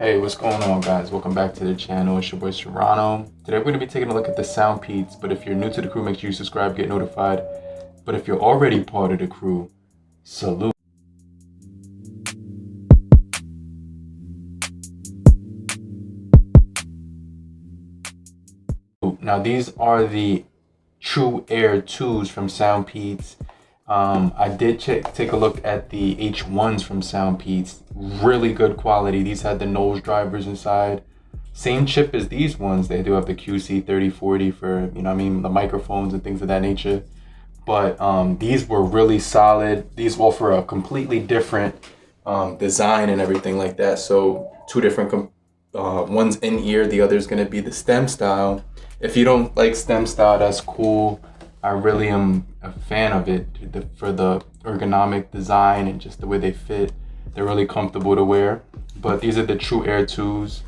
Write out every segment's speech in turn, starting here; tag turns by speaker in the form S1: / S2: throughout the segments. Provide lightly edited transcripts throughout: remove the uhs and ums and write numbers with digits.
S1: Hey, what's going on, guys? Welcome back to the channel. It's your boy Serrano. Today we're going to be taking a look at the soundpeats, but if you're new to the crew, make sure you subscribe, get notified. But if you're already part of the crew, salute. Now these are the trueair 2s from soundpeats. I did take a look at the H1s from soundpeats. Really good quality. These had the nose drivers inside. Same chip as these ones. They do have the QC3040 for, the microphones and things of that nature. But these were really solid. These offer a completely different design and everything like that. So two different, one's in ear, the other's gonna be the stem style. If you don't like stem style, that's cool. I really am a fan of it for the ergonomic design and just the way they fit. They're really comfortable to wear. But these are the trueair 2s.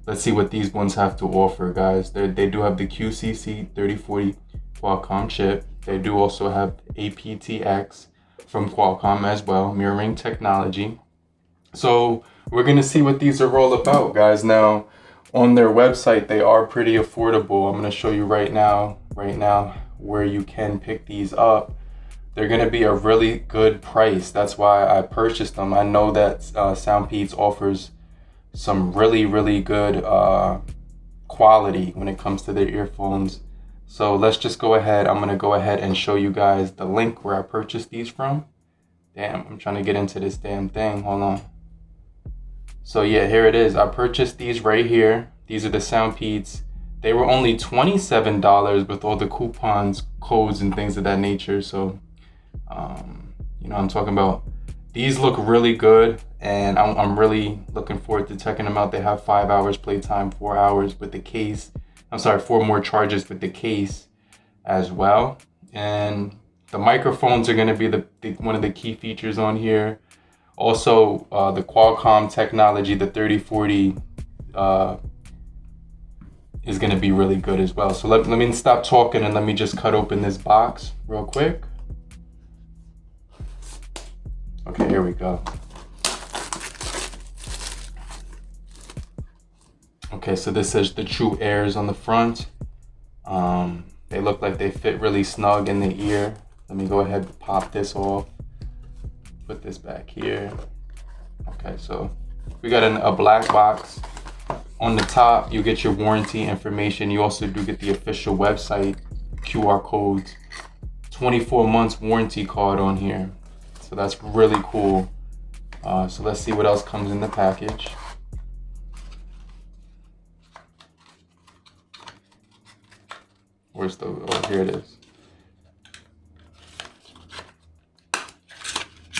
S1: Let's see what these ones have to offer, guys. They do have the QCC3040 Qualcomm chip. They do also have aptx from Qualcomm as well, mirroring technology. So we're gonna see what these are all about, guys. Now, on their website, they are pretty affordable. I'm gonna show you right now where you can pick these up. They're gonna be a really good price. That's why I purchased them. I know that soundpeats offers some really good quality when it comes to their earphones. So let's just go ahead. I'm gonna go ahead and show you guys the link where I purchased these from. Damn, I'm trying to get into this damn thing. Hold on. So yeah, here it is. I purchased these right here. These are the soundpeats. They were only $27 with all the coupons, codes, and things of that nature. So, I'm talking about. These look really good, and I'm really looking forward to checking them out. They have 5 hours playtime, 4 hours with the case. I'm sorry, 4 more charges with the case as well. And the microphones are going to be one of the key features on here. Also, the Qualcomm technology, the 3040, is going to be really good as well. So let me stop talking and let me just cut open this box real quick. Okay, here we go. Okay, so this says the trueairs on the front. They look like they fit really snug in the ear. Let me go ahead and pop this off. Put this back here. Okay, so we got a black box. On the top, you get your warranty information. You also do get the official website, QR codes, 24 months warranty card on here. So that's really cool. So let's see what else comes in the package. Where's oh, here it is.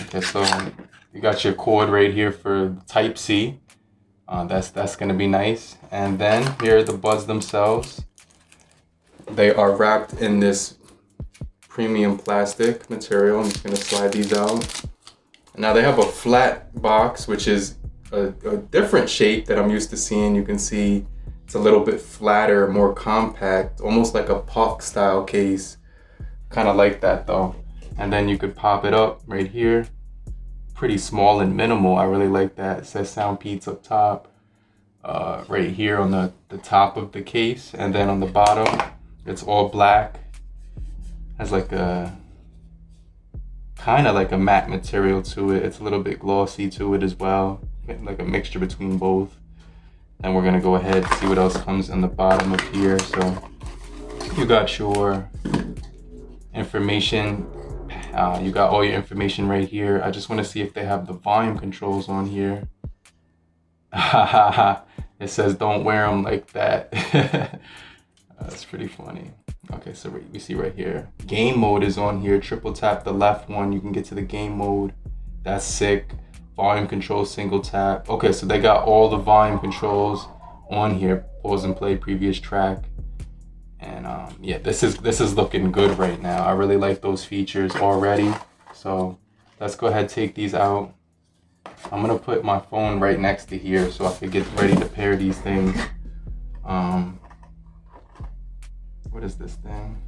S1: Okay, so you got your cord right here for Type C. That's gonna be nice. And then here are the buds themselves. They are wrapped in this premium plastic material. I'm just gonna slide these out. Now they have a flat box, which is a different shape that I'm used to seeing. You can see it's a little bit flatter, more compact, almost like a puck style case. Kind of like that though. And then you could pop it up right here. Pretty small and minimal. I really like that. It says soundpeats up top, right here on the top of the case, and then on the bottom it's all black. Has like a kind of like a matte material to it. It's a little bit glossy to it as well, like a mixture between both. And we're gonna go ahead and see what else comes in the bottom of here. So you got your information. You got all your information right here. I just want to see if they have the volume controls on here. It says don't wear them like that. That's pretty funny. Okay, so we see right here. Game mode is on here. Triple tap the left one, you can get to the game mode. That's sick. Volume control, single tap. Okay, so they got all the volume controls on here. Pause and play, previous track. And yeah, this is looking good right now. I really like those features already. So let's go ahead and take these out. I'm gonna put my phone right next to here so I could get ready to pair these things. What is this thing?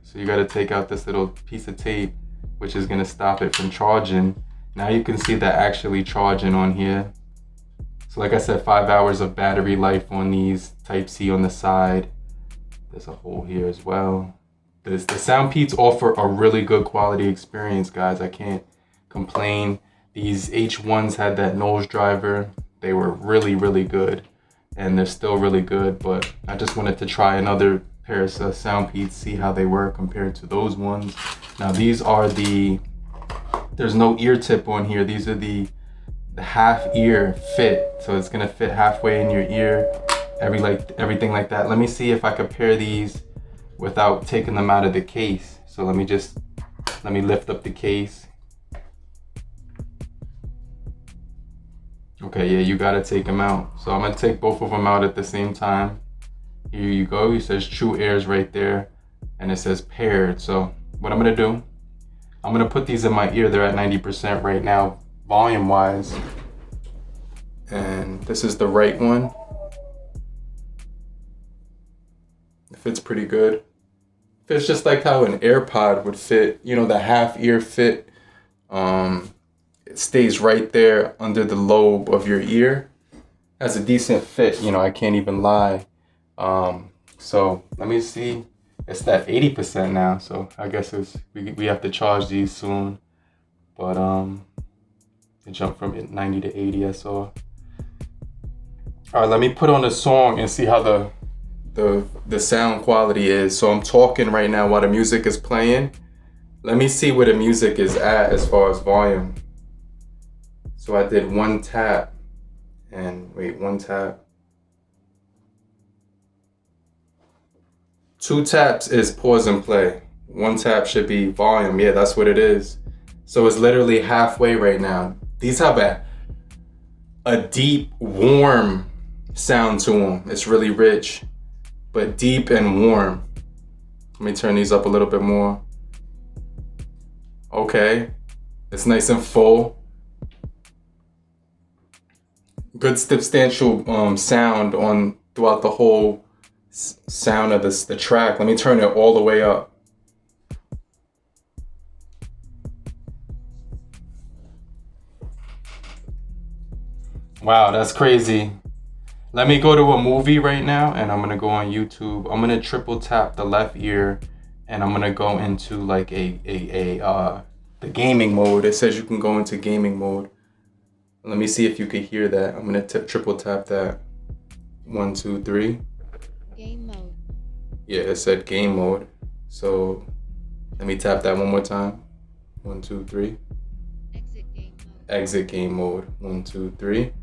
S1: So you gotta take out this little piece of tape, which is gonna stop it from charging. Now you can see that actually charging on here. So like I said, 5 hours of battery life on these, Type-C on the side. There's a hole here as well. The soundpeats offer a really good quality experience, guys. I can't complain. These H1s had that nose driver. They were really, really good. And they're still really good, but I just wanted to try another pair of soundpeats, see how they were compared to those ones. Now these are there's no ear tip on here. These are the half ear fit. So it's gonna fit halfway in your ear, everything like that. Let me see if I could pair these without taking them out of the case. So let me lift up the case. Okay, yeah, you gotta take them out. So I'm gonna take both of them out at the same time. Here you go, it says trueair's right there, and it says paired. So what I'm gonna do, I'm gonna put these in my ear. They're at 90% right now, volume wise. And this is the right one. It fits pretty good. Fits just like how an AirPod would fit, you know, the half ear fit. It stays right there under the lobe of your ear. Has a decent fit, you know, I can't even lie. So let me see. It's that 80% now, so I guess we have to charge these soon. But it jumped from 90 to 80, I saw. All right, let me put on a song and see how the sound quality is. So I'm talking right now while the music is playing. Let me see where the music is at as far as volume. So I did one tap, and wait, one tap. 2 taps is pause and play. 1 tap should be volume. Yeah, that's what it is. So it's literally halfway right now. These have a deep, warm sound to them. It's really rich, but deep and warm. Let me turn these up a little bit more. Okay, it's nice and full. Good substantial sound on throughout the whole sound of the track. Let me turn it all the way up. Wow, that's crazy. Let me go to a movie right now, and I'm gonna go on YouTube. I'm gonna triple tap the left ear, and I'm gonna go into like the gaming mode. It says you can go into gaming mode. Let me see if you can hear that. I'm gonna triple tap that. 1, 2, 3.
S2: Game mode.
S1: Yeah, it said game mode. So let me tap that one more time. 1, 2, 3.
S2: Exit game mode.
S1: Exit game mode. 1, 2, 3.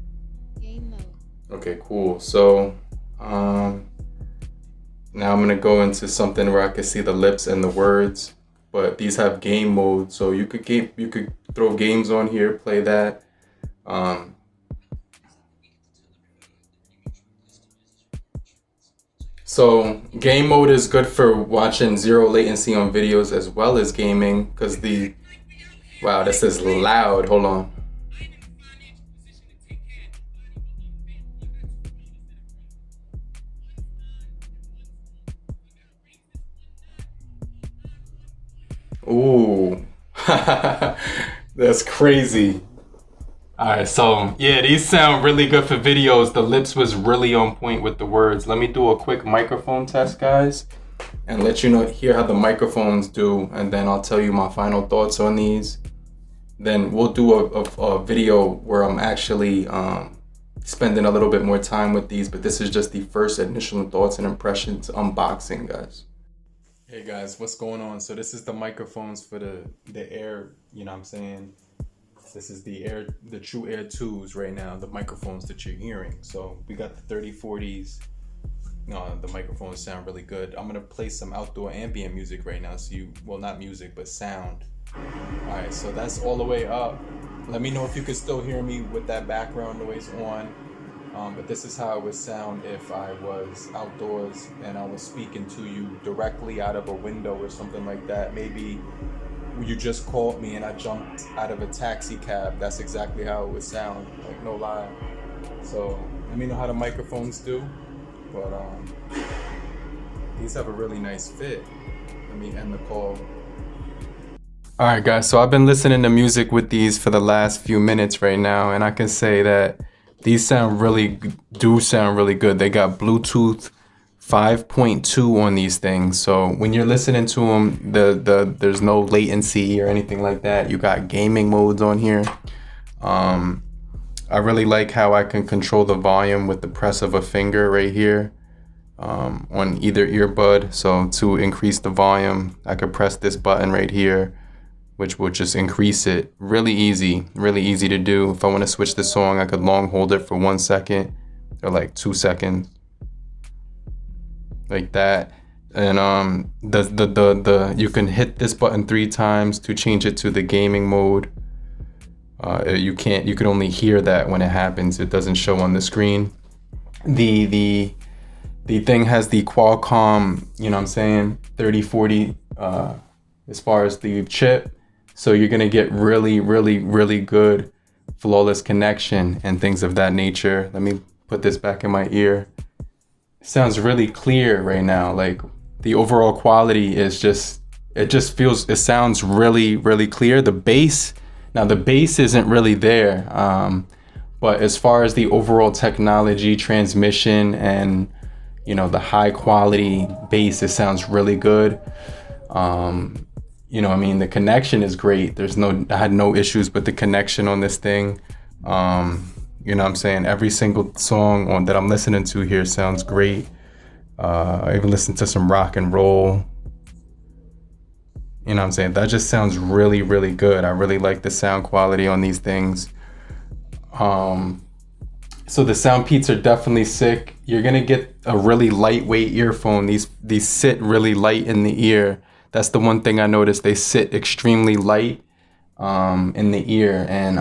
S2: Game mode.
S1: Okay, cool. So now I'm gonna go into something where I can see the lips and the words. But these have game mode, so you could throw games on here, play that. So game mode is good for watching 0 latency on videos as well as gaming, because wow, this is loud. Hold on. Ooh, that's crazy. All right, so yeah, these sound really good for videos. The lips was really on point with the words. Let me do a quick microphone test, guys, and let you know, hear how the microphones do, and then I'll tell you my final thoughts on these. Then we'll do a video where I'm actually spending a little bit more time with these, but this is just the first initial thoughts and impressions unboxing, guys. Hey guys, what's going on? So this is the microphones for the Air, you know what I'm saying? This is the trueair 2s right now, the microphones that you're hearing. So we got the 3040s. The microphones sound really good. I'm gonna play some outdoor ambient music right now, so well, not music, but sound. All right, so that's all the way up. Let me know if you can still hear me with that background noise on. But this is how it would sound if I was outdoors and I was speaking to you directly out of a window or something like that. Maybe you just called me and I jumped out of a taxi cab. That's exactly how it would sound, like no lie. So let me know how the microphones do. But these have a really nice fit. Let me end the call. All right, guys, so I've been listening to music with these for the last few minutes right now, and I can say that These do sound really good. They got Bluetooth 5.2 on these things. So when you're listening to them, there's no latency or anything like that. You got gaming modes on here. I really like how I can control the volume with the press of a finger right here on either earbud. So to increase the volume, I could press this button right here, which will just increase it. Really easy to do. If I want to switch the song, I could long hold it for 1 second or like 2 seconds, like that. And you can hit this button 3 times to change it to the gaming mode. You can only hear that when it happens. It doesn't show on the screen. The thing has the Qualcomm, 3040 as far as the chip. So you're gonna get really good flawless connection and things of that nature. Let me put this back in my ear. It sounds really clear right now. Like the overall quality is it sounds really clear. The bass isn't really there. But as far as the overall technology, transmission, and the high quality bass, it sounds really good. The connection is great. I had no issues with the connection on this thing. Every single song that I'm listening to here sounds great. I even listened to some rock and roll. That just sounds really good. I really like the sound quality on these things. So the soundpeats are definitely sick. You're gonna get a really lightweight earphone. These sit really light in the ear. That's the one thing I noticed. They sit extremely light in the ear, and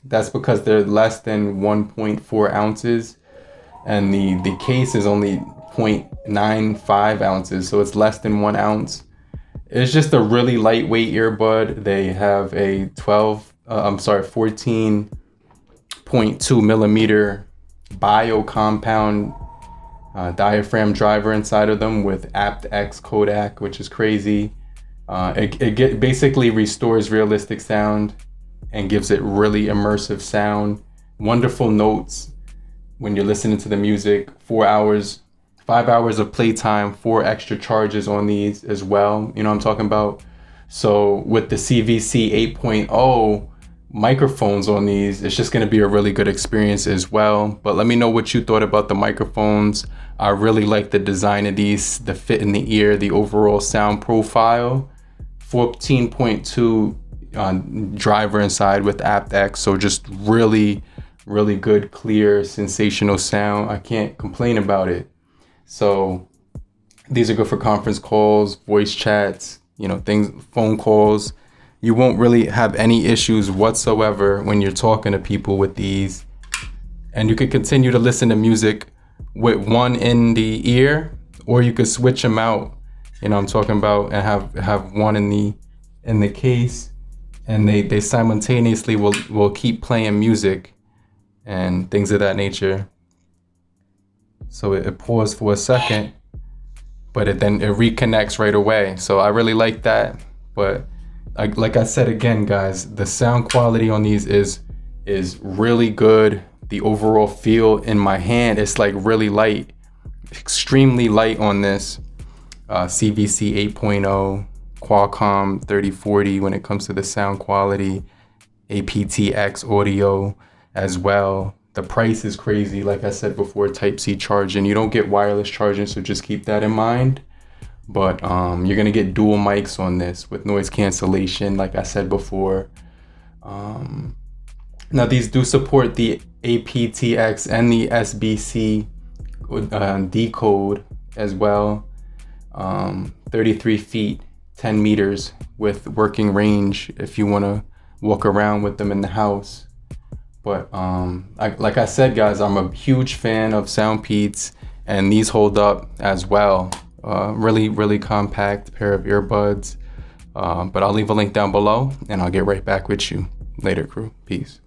S1: that's because they're less than 1.4 ounces, and the case is only 0.95 ounces, so it's less than 1 ounce. It's just a really lightweight earbud. They have a 14.2 millimeter bio-compound diaphragm driver inside of them with aptx codec, which is crazy. It basically restores realistic sound and gives it really immersive sound. Wonderful notes when you're listening to the music. 5 hours of playtime, 4 extra charges on these as well. You know what I'm talking about? So with the CVC 8.0 microphones on these, it's just going to be a really good experience as well. But let me know what you thought about the microphones. I really like the design of these, the fit in the ear, the overall sound profile. 14.2 driver inside with aptx, so just really good, clear, sensational sound. I can't complain about it. So these are good for conference calls, voice chats, phone calls. You won't really have any issues whatsoever when you're talking to people with these. And you can continue to listen to music with one in the ear, or you could switch them out, I'm talking about, and have one in the case, and they simultaneously will keep playing music and things of that nature. So it paused for a second, but it reconnects right away. So I really like that. But like I said again, guys, the sound quality on these is really good. The overall feel in my hand, it's like really light, extremely light on this CVC 8.0 Qualcomm 3040 when it comes to the sound quality. aptx audio as well. The price is crazy. Like I said before, Type-C charging. You don't get wireless charging, so just keep that in mind. But you're gonna get dual mics on this with noise cancellation, like I said before. Now these do support the aptx and the SBC decode as well. 33 feet, 10 meters with working range if you want to walk around with them in the house. But like I said, guys, I'm a huge fan of soundpeats, and these hold up as well. Really compact pair of earbuds. But I'll leave a link down below, and I'll get right back with you later, crew. Peace.